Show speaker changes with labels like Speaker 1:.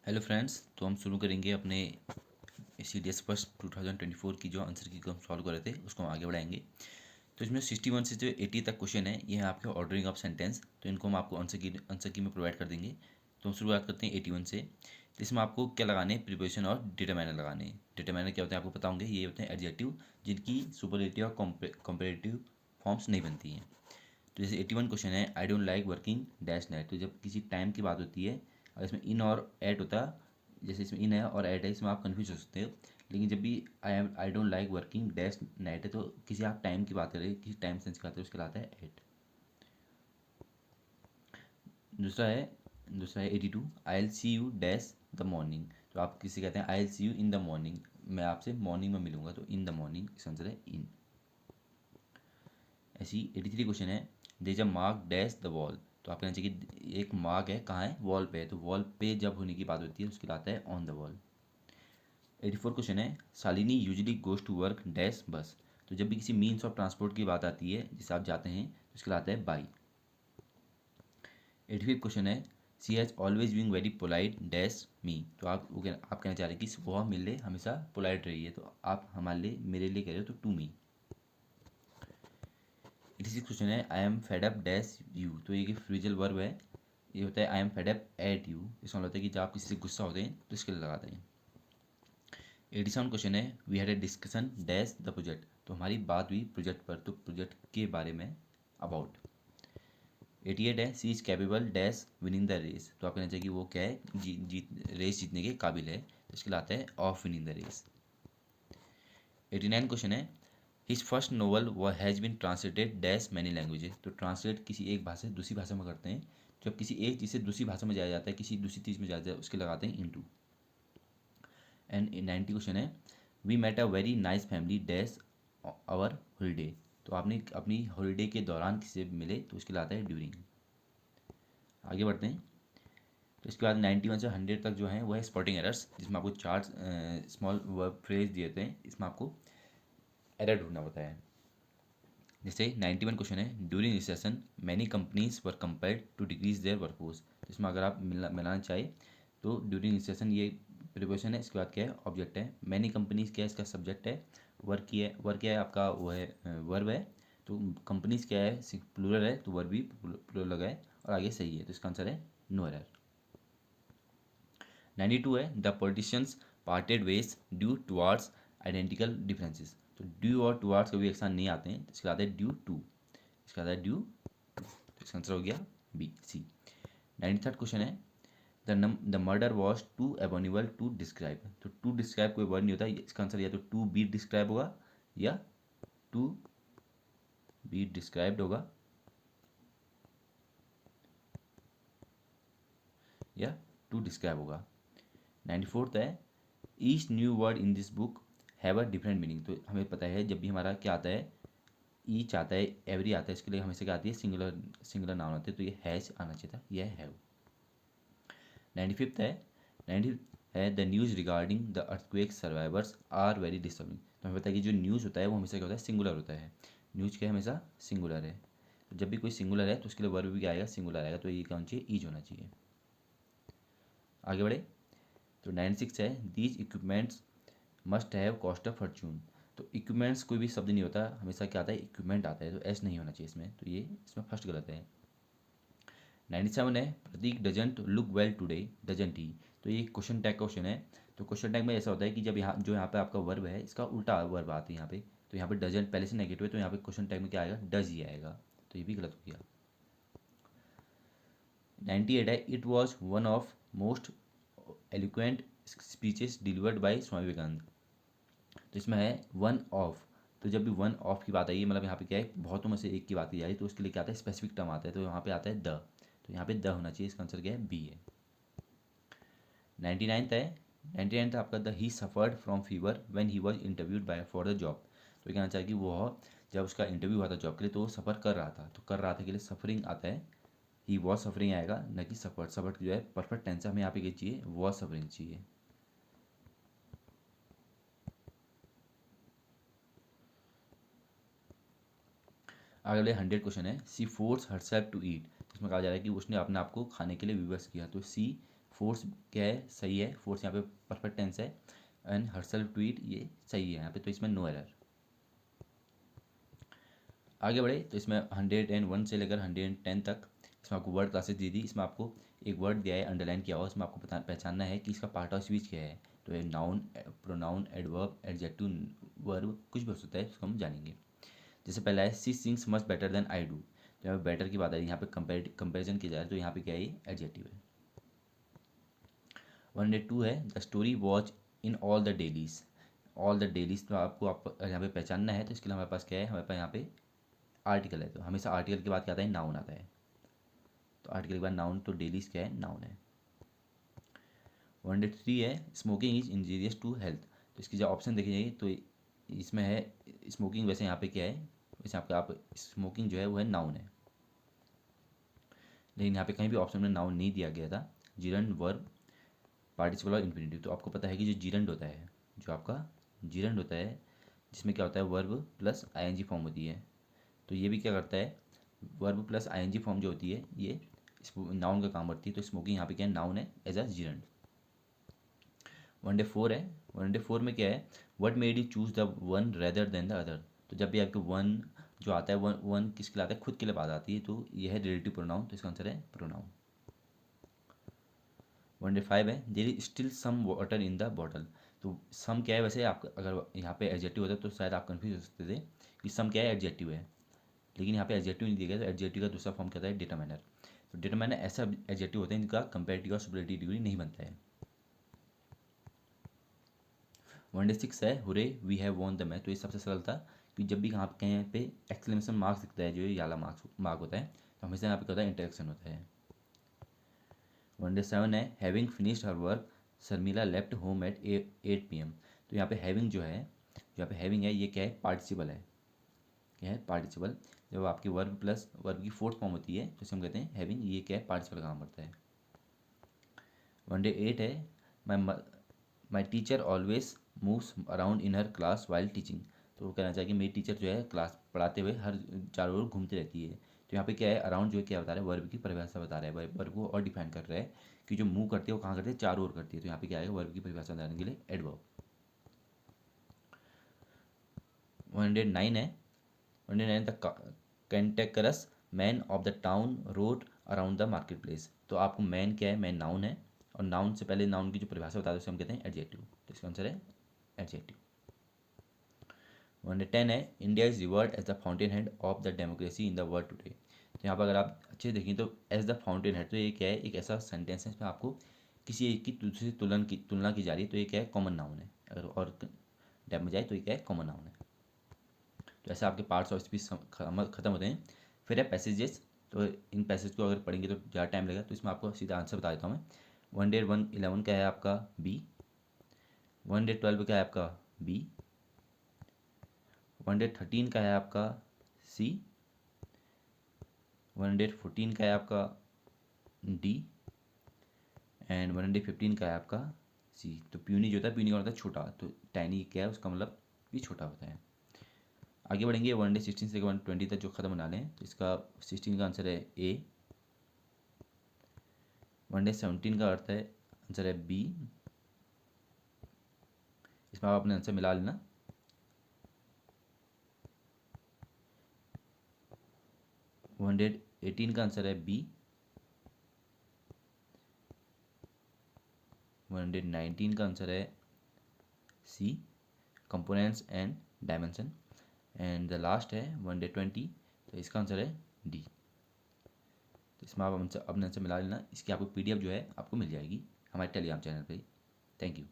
Speaker 1: Hello friends, तो हम शुरू करेंगे अपने सी डी एस फर्स्ट 2024 की जो आंसर की हम सॉल्व कर रहे थे उसको हम आगे बढ़ाएंगे। तो इसमें 61 से जो 80 तक क्वेश्चन है ये है आपके ऑर्डरिंग ऑफ सेंटेंस, तो इनको हम आपको आंसर की में प्रोवाइड कर देंगे। तो हम शुरुआत करते हैं 81 से। तो इसमें आपको क्या लगाने हैं, प्रीपोजिशन और डिटरमाइनर लगाने हैं। डिटरमाइनर क्या होते हैं आपको पता होंगे, ये होते हैं एडजेक्टिव जिनकी सुपरलेटिव और कंपेरेटिव फॉर्म्स नहीं बनती हैं। तो जैसे 81 क्वेश्चन है, I don't like working dash night. तो जब किसी टाइम की बात होती है और इसमें इन और ऐट होता है, जैसे इसमें इन है और ऐट है, इसमें आप कन्फ्यूज हो सकते हो। लेकिन जब भी I don't like working dash night है तो किसी आप टाइम की बात करें, किसी टाइम सेंस की बात करें, उसके लाता है ऐट। दूसरा है 82, I'll see you dash the morning. तो आप किसी कहते हैं I'll see you in the morning, मैं आपसे मॉर्निंग में मिलूंगा, तो इन द मॉर्निंग इसका आंसर है इन। ऐसी 83 क्वेश्चन है, दे जब मार्क डैश द वॉल। तो आप कहना चाहिए कि एक मार्क है कहाँ है, वॉल पे है, तो वॉल पे जब होने की बात होती है उसके लाता है ऑन द वॉल। 84 क्वेश्चन है, Shalini usually goes to work dash bus. तो जब भी किसी मीन्स ऑफ ट्रांसपोर्ट की बात आती है जिससे आप जाते हैं तो उसके लाता है बाई। 85 क्वेश्चन है, she has always being very polite dash me. तो आप कहना चाह रहे हैं कि वह मेरे लिए हमेशा पोलाइट रही है, तो आप हमारे लिए मेरे लिए कह रहे हो तो टू मी। 86 क्वेश्चन है, I am fed up dash you. तो ये फ्रीजल वर्ब है, ये होता है I am fed up at you. इसका मतलब होता है कि जब आप किसी से गुस्सा होते हैं तो इसके लिए लगाते हैं। 87 क्वेश्चन है, we had a discussion dash the project. तो हमारी बात हुई प्रोजेक्ट पर, तो प्रोजेक्ट के बारे में अबाउट। 88 है, she is capable dash winning the race. तो आप कहना चाहिए कि वो क्या है, रेस जीतने के काबिल है, तो इसके लिए आता है of winning the race. 89 question है, हिज फर्स्ट नोवेल वो has been translated dash many languages. तो ट्रांसलेट किसी एक भाषा से दूसरी भाषा में करते हैं, जब किसी एक चीज़ से दूसरी भाषा में जाया जाता है, किसी दूसरी चीज़ में जाया जाता है, उसके लगाते हैं इनटू। एंड 90 क्वेश्चन है, we met a very nice family dash our holiday. तो आपने अपनी हॉलीडे के दौरान किसी से मिले तो उसके लाता है ड्यूरिंग। आगे बढ़ते हैं। तो इसके बाद 91 से 100 तक जो है वो है स्पॉटिंग एरर्स, जिसमें आपको चार स्मॉल वर्ब फ्रेज दिए थे, इसमें आपको एरर ढूंढना होता है। जैसे 91 क्वेश्चन है, during recession many companies were compelled to decrease their workforce. तो इसमें अगर आप मिलाना चाहे तो ड्यूरिंग रिसेशन ये प्रिपोजिशन है, इसके बाद क्या है, ऑब्जेक्ट है। मैनी कंपनीज क्या है, इसका सब्जेक्ट है। वर्क क्या है आपका, वो है वर्ब है। तो कंपनीज क्या है, प्लूरल है, तो वर्ब भी प्लूरल लगा है और आगे सही है, तो इसका आंसर है नो एरर। 92 है, the politicians parted ways due towards identical differences. तो ड्यू और टुवार्ड्स कभी एक साथ नहीं आते हैं, तो इसका आता है ड्यू टू, इसका आता है ड्यू टू, तो इसका आंसर हो गया बी सी। 93 क्वेश्चन है, the murder was too abominable to describe. तो टू डिस्क्राइब कोई वर्ड नहीं होता, इसका आंसर या तो टू बी डिस्क्राइब होगा या टू बी डिस्क्राइब्ड होगा या टू डिस्क्राइब होगा। 94th है, each new word in this book have a different meaning. तो हमें पता है जब भी हमारा क्या आता है, ईच आता है, एवरी आता है, इसके लिए हमेशा क्या आती है, सिंगुलर नाउन आते हैं, तो ये हैज आना चाहिए था, यह हैव। 95th है, 90 है, the news regarding the earthquake survivors are very disturbing. तो हमें पता है कि जो न्यूज़ होता है वो हमेशा क्या होता है, सिंगुलर होता है। न्यूज़ क्या है, हमेशा सिंगुलर है, तो जब भी कोई सिंगुलर है तो उसके लिए वर्ब भी क्या आएगा, सिंगुलर आएगा, तो ये क्या होना चाहिए, ईज होना चाहिए। आगे बढ़े। तो 96 है, these equipments must have cost of Fortune. तो इक्विपमेंट्स कोई भी शब्द नहीं होता, हमेशा क्या आता है, इक्विपमेंट आता है, तो एस नहीं होना चाहिए इसमें, तो ये इसमें फर्स्ट गलत है। 97 है, Prateek doesn't look well today doesn't he. तो ये क्वेश्चन टैग क्वेश्चन है। तो क्वेश्चन टैग में ऐसा होता है कि जब यहाँ पे आपका वर्ब है, इसका उल्टा वर्ब आता है यहाँ पे, तो यहाँ पे डजेंट पहले से नेगेटिव है, तो यहाँ पे क्वेश्चन टैग में क्या आएगा, डज ही आएगा, तो ये भी गलत हो गया। 98 है, it was one of most eloquent speeches delivered by Swami Vivekananda. तो इसमें है वन ऑफ, तो जब भी वन ऑफ की बात आई, मतलब यहाँ पे क्या है, बहुतों में से एक की बात की जा रही है, तो उसके लिए क्या आता है, स्पेसिफिक टर्म आता है, तो यहाँ पे आता है द, तो यहाँ पे द होना चाहिए, इसका आंसर क्या है, बी है। 99th है, 99th आपका, the he suffered from fever when he was interviewed bye for the job. तो कहना चाहिए कि वो जब उसका इंटरव्यू हुआ था जॉब के लिए तो वो सफ़र कर रहा था, तो कर रहा था के लिए सफरिंग आता है, ही वॉज सफरिंग आएगा, न कि सफर्ड। सफर्ड जो है परफेक्ट टेंस है, हमें यहाँ पे क्या चाहिए, वॉज सफरिंग चाहिए। अगले 100 क्वेश्चन है, सी फोर्स हरसेल्फ टू ईट। इसमें कहा जा रहा है कि उसने अपने आप को खाने के लिए विवश किया, तो सी फोर्स क्या है, सही है, फोर्स यहाँ पे परफेक्ट टेंस है, एंड हर्सल ट्वीट ये सही है यहाँ पे, तो इसमें नो एरर। आगे बढ़े तो इसमें 101 से लेकर 110 तक इसमें आपको वर्ड क्लासेस दी थी। इसमें आपको एक वर्ड दिया है अंडरलाइन किया हुआ, इसमें आपको पहचानना है कि इसका पार्ट ऑफ स्पीच क्या है। तो ये noun, pronoun, adverb, adjective, verb कुछ भी हो सकता है, इसको हम जानेंगे। जैसे पहला है she sings much better than I do, तो यहाँ पे बेटर की बात है, यहाँ पे कंपेरिजन की जाए तो यहाँ पे क्या है, एडजेक्टिव है। 102 है the story watch in all the dailies. All the dailies तो आपको यहाँ पे पहचानना है, तो इसके लिए हमारे पास क्या है, हमारे पास यहाँ पे आर्टिकल है, तो हमेशा आर्टिकल के बाद क्या आता है, नाउन आता है। तो आर्टिकल के बाद नाउन, तो डेलीज क्या है, नाउन है। 103 है smoking is injurious to health, तो इसकी जब ऑप्शन देखी जाएगी तो इसमें है स्मोकिंग, वैसे यहाँ पे क्या है, वैसे आपका आप स्मोकिंग जो है वो है नाउन है, लेकिन यहाँ पे कहीं भी ऑप्शन में नाउन नहीं दिया गया था। जीरंड, वर्ब, पार्टिसिपल और इन्फिनिटिव, तो आपको पता है कि जो जीरंड होता है, जो आपका जीरंड होता है, जिसमें क्या होता है, वर्ब प्लस आईएनजी फॉर्म होती है, तो ये भी क्या करता है, वर्ब प्लस आईएनजी फॉर्म जो होती है ये नाउन का काम करती है, तो स्मोकिंग यहाँ पे क्या है, नाउन है एज अ जीरंड। 104 है, 104 में क्या है, what made you choose the one rather than the other, तो जब भी आपके वन जो आता है, वन वन किसके लिए आता है, खुद के लिए बात आती है, तो ये है रिलेटिव प्रोनाउन, तो इसका आंसर है प्रोनाउन। 105 है there is still some water in the bottle, तो सम क्या है, वैसे आपका अगर यहाँ पे एडजेक्टिव होता तो शायद आप कंफ्यूज हो सकते थे कि सम क्या है, एडजेक्टिव है, लेकिन यहाँ पे एडजेक्टिव नहीं दिया गया, तो एडजेक्टिव का दूसरा फॉर्म क्या था, डिटरमाइनर। तो डिटरमाइनर ऐसा एडजेक्टिव होता है जिनका कंपेरेटिव और सुपरलेटिव डिग्री नहीं बनता है। 106 है hurray we have won the match, तो ये सबसे सरल था कि जब भी यहाँ पे कहीं पे एक्सक्लेमेशन मार्क्स दिखता है, जो ये याला मार्क होता है, तो हमेशा यहाँ पे क्या होता है, इंटरेक्शन होता है। 107 है having finished her work Sharmila left home at 8 PM, तो यहाँ पे हैविंग जो है, यहाँ पे हैविंग है, ये क्या है, पार्टिसिपल है, क्या है, पार्टिसिपल। जब आपकी वर्ब प्लस वर्ब की फोर्थ फॉर्म होती है, तो इसे हम कहते हैं हैविंग, ये क्या है, पार्टिसिपल काम करता है। 108 है my teacher always moves around in her class while teaching, तो वो कहना चाहिए कि मेरी टीचर जो है क्लास पढ़ाते हुए हर चारों ओर घूमती रहती है, तो यहाँ पे क्या है, अराउंड जो है क्या बता रहा है, वर्ब की परिभाषा बता रहा है, वर्ब को और डिफाइन कर रहा है कि जो मूव करती है वो कहाँ करती है, चारों ओर करती है, तो यहाँ पे क्या आएगा, वर्ब की परिभाषा बताने के लिए एडवर्ब। 109 है 109 the cantankerous man of the town road around the market place, तो आपको मैन क्या है, मैन नाउन है, और नाउन से पहले नाउन की जो परिभाषा बताते हैं उसे हम कहते हैं एडजेक्टिव, तो इसका आंसर है एडजेक्टिव। 110 है India is revered as the fountainhead of the democracy in the world today, तो यहाँ पर अगर आप अच्छे से देखें तो एज द फाउंटेन हेड, तो ये क्या है, एक ऐसा सेंटेंस है इसमें आपको किसी एक की दूसरे से तुलना की जा रही है, तो ये क्या है, कॉमन नाउन है, अगर और डेप में जाए तो ये क्या है, कॉमन नाउन है। तो ऐसे आपके पार्ट्स ऑफ स्पीच खत्म होते हैं। फिर है पैसेजेस, तो इन पैसेज को अगर पढ़ेंगे तो ज़्यादा टाइम लगेगा, तो इसमें आपको सीधा आंसर बता देता हूँ मैं। 111 का है आपका बी, 112 का है आपका बी, 113 का है आपका सी, 114 का है आपका डी, एंड 115 का है आपका सी। तो प्यूनी जो होता है, प्यूनी का मतलब छोटा, तो टाइनी क्या है, उसका मतलब भी छोटा होता है। आगे बढ़ेंगे 116 से 120 तक जो ख़त्म होने वाले हैं, तो इसका 16 का आंसर है ए, 117 का अर्थ है आंसर है बी, इसमें आप अपने आंसर मिला लेना। 118 का आंसर है बी, 119 का आंसर है C, components and dimension, and the last है 120, तो इसका आंसर है डी। तो इसमें आप अपने आंसर मिला लेना, इसकी आपको PDF जो है आपको मिल जाएगी हमारे टेलीग्राम चैनल पे। Thank you.